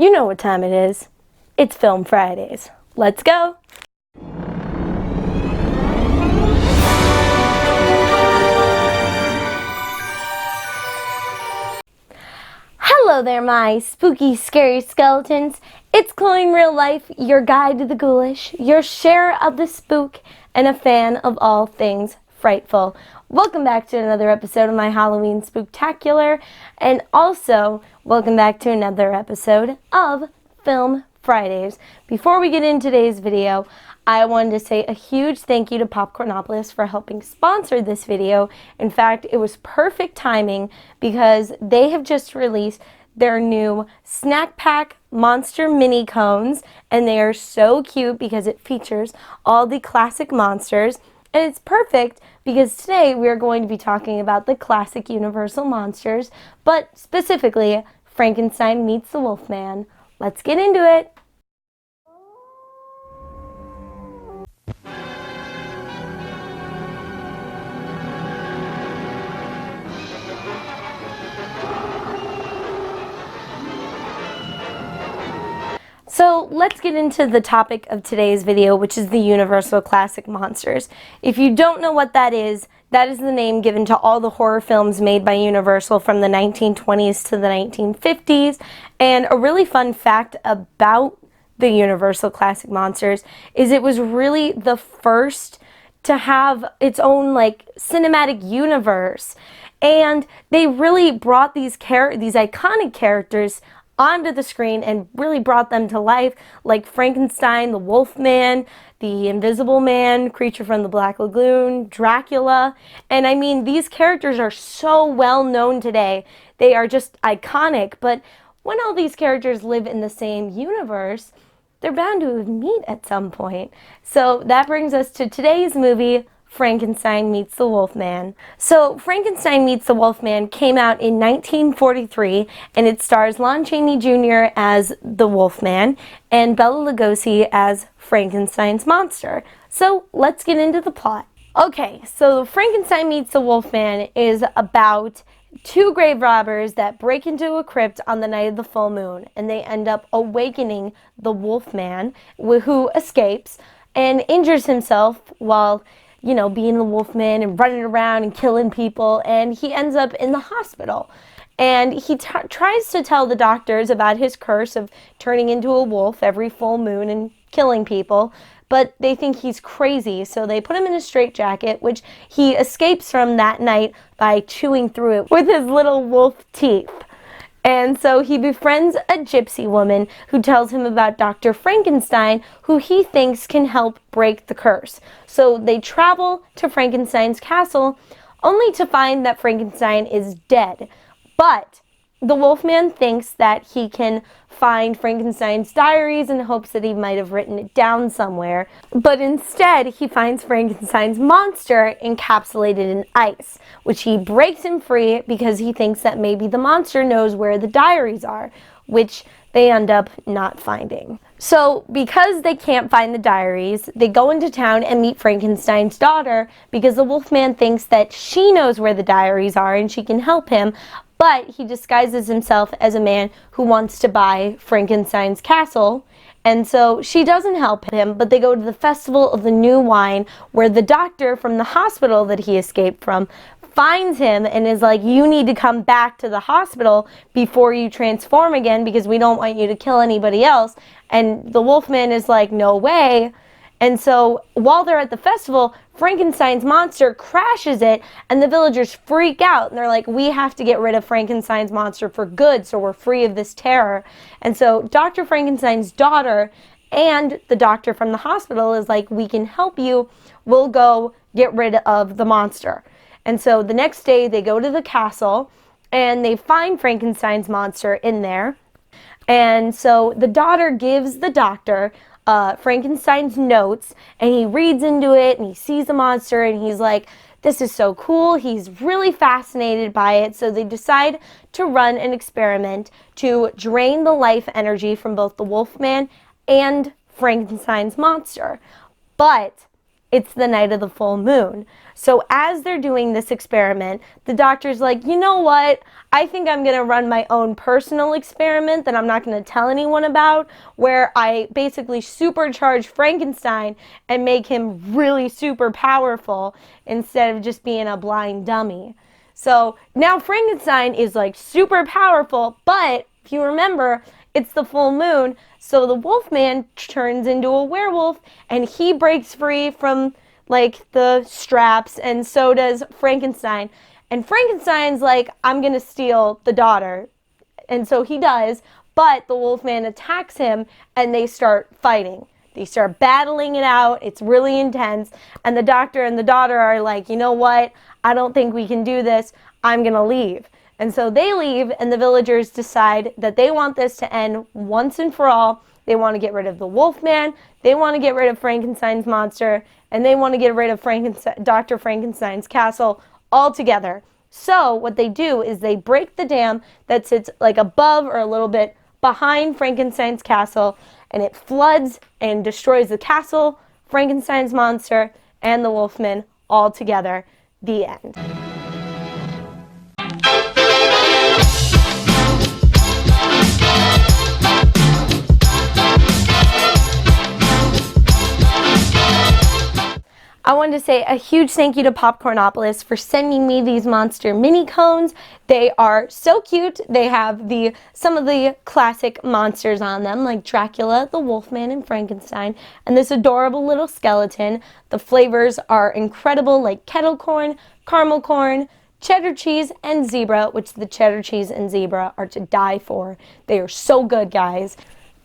You know what time it is. It's Film Fridays. Let's go! Hello there, my spooky, scary skeletons. It's Chloe in real life, your guide to the ghoulish, your sharer of the spook, and a fan of all things frightful. Welcome back to another episode of my Halloween Spooktacular, and also welcome back to another episode of Film Fridays. Before we get into today's video, I wanted to say a huge thank you to Popcornopolis for helping sponsor this video. In fact, it was perfect timing because they have just released their new snack pack monster mini cones, and they are so cute because it features all the classic monsters, and it's perfect because today we are going to be talking about the classic Universal monsters, but specifically Frankenstein meets the Wolfman. Let's get into it. So let's get into the topic of today's video, which is the Universal Classic Monsters. If you don't know what that is the name given to all the horror films made by Universal from the 1920s to the 1950s. And a really fun fact about the Universal Classic Monsters is it was really the first to have its own cinematic universe. And they really brought these iconic characters onto the screen and really brought them to life, like Frankenstein, the Wolfman, the Invisible Man, Creature from the Black Lagoon, Dracula. And I mean, these characters are so well known today. They are just iconic, but when all these characters live in the same universe, they're bound to meet at some point. So that brings us to today's movie, Frankenstein Meets the Wolfman. So Frankenstein Meets the Wolfman came out in 1943, and it stars Lon Chaney Jr. as the Wolfman and Bela Lugosi as Frankenstein's monster. So let's get into the plot. Okay, so Frankenstein Meets the Wolfman is about two grave robbers that break into a crypt on the night of the full moon, and they end up awakening the Wolfman, who escapes and injures himself while being the Wolfman and running around and killing people, and he ends up in the hospital. And he tries to tell the doctors about his curse of turning into a wolf every full moon and killing people, but they think he's crazy, so they put him in a straitjacket, which he escapes from that night by chewing through it with his little wolf teeth. And so he befriends a gypsy woman who tells him about Dr. Frankenstein, who he thinks can help break the curse. So they travel to Frankenstein's castle, only to find that Frankenstein is dead. But the Wolfman thinks that he can find Frankenstein's diaries in hopes that he might have written it down somewhere. But instead, he finds Frankenstein's monster encapsulated in ice, which he breaks him free because he thinks that maybe the monster knows where the diaries are, which they end up not finding. So because they can't find the diaries, they go into town and meet Frankenstein's daughter because the Wolfman thinks that she knows where the diaries are and she can help him. But he disguises himself as a man who wants to buy Frankenstein's castle, and so she doesn't help him, but they go to the Festival of the New Wine, where the doctor from the hospital that he escaped from finds him and is like, you need to come back to the hospital before you transform again because we don't want you to kill anybody else. And the Wolfman is like, no way. And so while they're at the festival, Frankenstein's monster crashes it, and the villagers freak out. And they're like, we have to get rid of Frankenstein's monster for good, so we're free of this terror. And so Dr. Frankenstein's daughter and the doctor from the hospital is like, we can help you. We'll go get rid of the monster. And so the next day, they go to the castle, and they find Frankenstein's monster in there. And so the daughter gives the doctor Frankenstein's notes, and he reads into it and he sees the monster and he's like, this is so cool. He's really fascinated by it. So they decide to run an experiment to drain the life energy from both the Wolfman and Frankenstein's monster. But it's the night of the full moon. So as they're doing this experiment, the doctor's like, you know what? I think I'm going to run my own personal experiment that I'm not going to tell anyone about, where I basically supercharge Frankenstein and make him really super powerful instead of just being a blind dummy. So now Frankenstein is like super powerful, but if you remember, it's the full moon, so the Wolfman turns into a werewolf and he breaks free from like the straps, and so does Frankenstein. And Frankenstein's like, I'm gonna steal the daughter. And so he does, but the Wolfman attacks him and they start fighting. They start battling it out. It's really intense. And the doctor and the daughter are like, you know what? I don't think we can do this. I'm gonna leave. And so they leave, and the villagers decide that they want this to end once and for all. They want to get rid of the Wolfman, they want to get rid of Frankenstein's monster, and they want to get rid of Dr. Frankenstein's castle altogether. So what they do is they break the dam that sits like above or a little bit behind Frankenstein's castle, and it floods and destroys the castle, Frankenstein's monster, and the Wolfman all together. The end. I wanted to say a huge thank you to Popcornopolis for sending me these monster mini cones. They are so cute. They have some of the classic monsters on them, like Dracula, the Wolfman, and Frankenstein, and this adorable little skeleton. The flavors are incredible, like kettle corn, caramel corn, cheddar cheese, and zebra, which the cheddar cheese and zebra are to die for. They are so good, guys.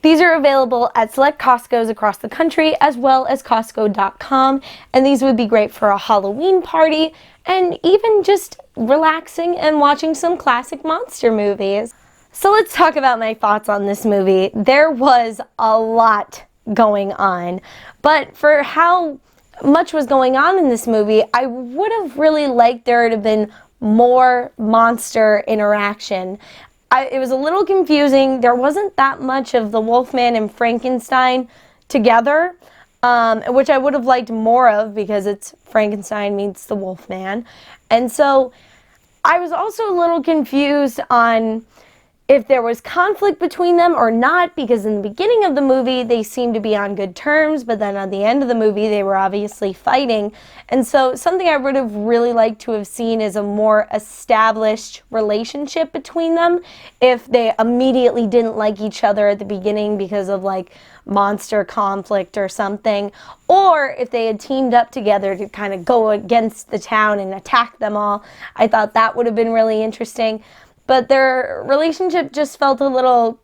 These are available at select Costco's across the country, as well as Costco.com, and these would be great for a Halloween party and even just relaxing and watching some classic monster movies. So let's talk about my thoughts on this movie. There was a lot going on, but for how much was going on in this movie, I would have really liked there to have been more monster interaction. It was a little confusing. There wasn't that much of the Wolfman and Frankenstein together, which I would have liked more of because it's Frankenstein meets the Wolfman. And so I was also a little confused on if there was conflict between them or not, because in the beginning of the movie they seemed to be on good terms, but then at the end of the movie they were obviously fighting. And so something I would have really liked to have seen is a more established relationship between them if they immediately didn't like each other at the beginning because of like monster conflict or something, or if they had teamed up together to kind of go against the town and attack them all. I thought that would have been really interesting. But their relationship just felt a little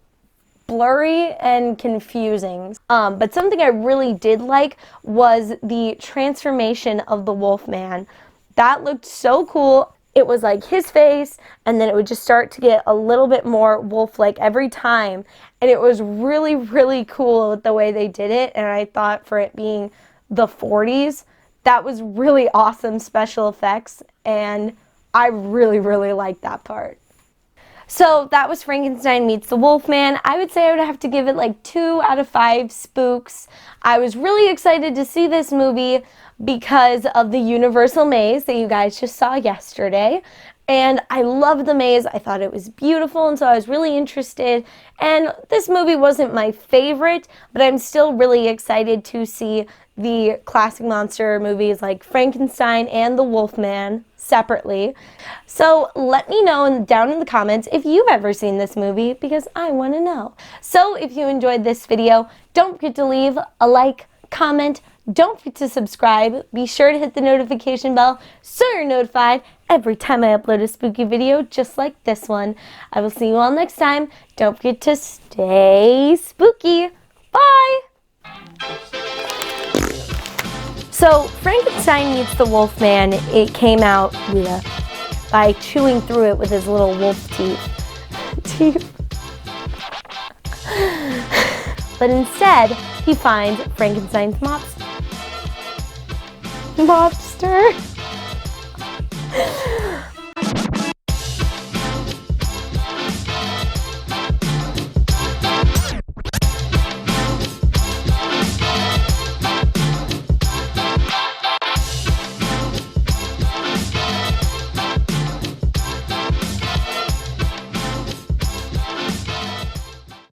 blurry and confusing. But something I really did like was the transformation of the Wolfman. That looked so cool. It was like his face, and then it would just start to get a little bit more wolf-like every time. And it was really, really cool with the way they did it. And I thought for it being the 40s, that was really awesome special effects. And I really, really liked that part. So that was Frankenstein meets the Wolfman. I would say I would have to give it like 2 out of 5 spooks. I was really excited to see this movie because of the Universal maze that you guys just saw yesterday. And I loved the maze. I thought it was beautiful, and so I was really interested. And this movie wasn't my favorite, but I'm still really excited to see the classic monster movies like Frankenstein and the Wolfman separately. So let me know down in the comments if you've ever seen this movie, because I want to know. So if you enjoyed this video, don't forget to leave a like, comment, don't forget to subscribe. Be sure to hit the notification bell so you're notified every time I upload a spooky video just like this one. I will see you all next time. Don't forget to stay spooky. Bye! So Frankenstein meets the Wolfman, it came out by chewing through it with his little wolf teeth. But instead, he finds Frankenstein's mobster.